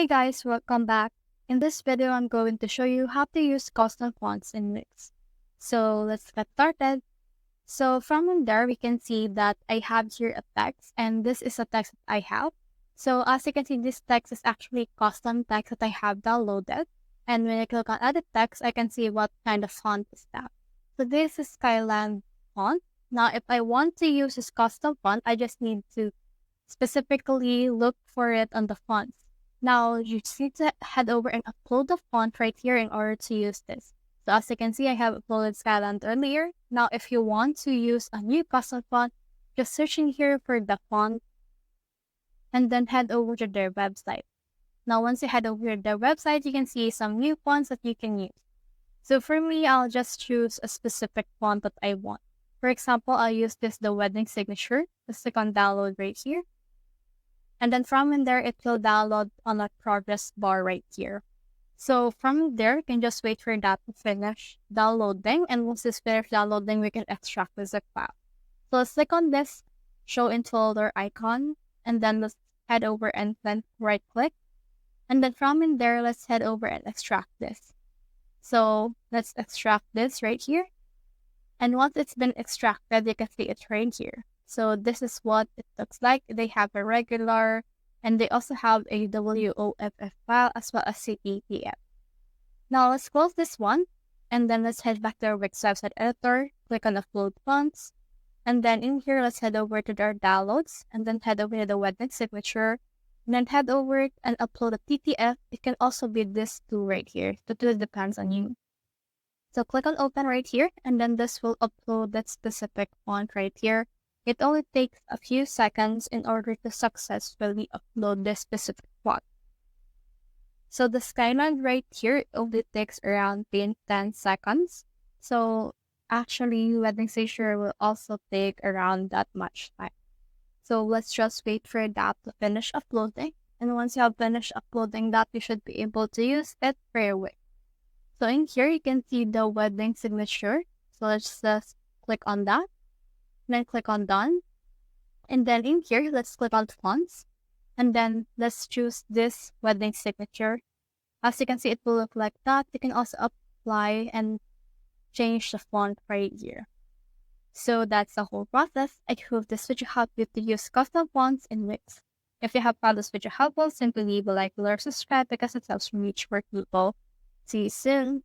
Hey guys, welcome back. In this video, I'm going to show you how to use custom fonts in Wix. So let's get started. So from in there, we can see that I have here a text, and this is a text that I have. So as you can see, this text is actually custom text that I have downloaded. And when I click on edit text, I can see what kind of font is that. So this is Skyland font. Now, if I want to use this custom font, I just need to specifically look for it on the fonts. Now, you just need to head over and upload the font right here in order to use this. So as you can see, I have uploaded Skyland earlier. Now, if you want to use a new custom font, just search in here for the font and then head over to their website. Now, once you head over to their website, you can see some new fonts that you can use. So for me, I'll just choose a specific font that I want. For example, I'll use the wedding signature. Just click on download right here. And then from in there, it will download on a progress bar right here. So from there, you can just wait for that to finish downloading. And once it's finished downloading, we can extract the zip file. So let's click on this show in folder icon. And then let's head over and then right click. And then from in there, let's head over and extract this. So let's extract this right here. And once it's been extracted, you can see it right here. So this is what it looks like. They have a regular, and they also have a WOFF file as well as CPPF. Now let's close this one, and then let's head back to our Wix website editor, click on upload fonts, and then in here, let's head over to their downloads, and then head over to the wedding signature, and then head over and upload a TTF. It can also be this two right here. That really depends on you. So click on open right here, and then this will upload that specific font right here. It only takes a few seconds in order to successfully upload this specific font. So the Skyland right here only takes around 10 seconds. So actually, wedding signature will also take around that much time. So let's just wait for that to finish uploading. And once you have finished uploading that, you should be able to use it very quick. So in here, you can see the wedding signature. So let's just click on that. Then click on done. And then in here, let's click on fonts. And then let's choose this wedding signature. As you can see, it will look like that. You can also apply and change the font right here. So that's the whole process. I hope this video helped you to use custom fonts in Wix. If you have found this video helpful, simply leave a like or subscribe because it helps me reach more people. See you soon.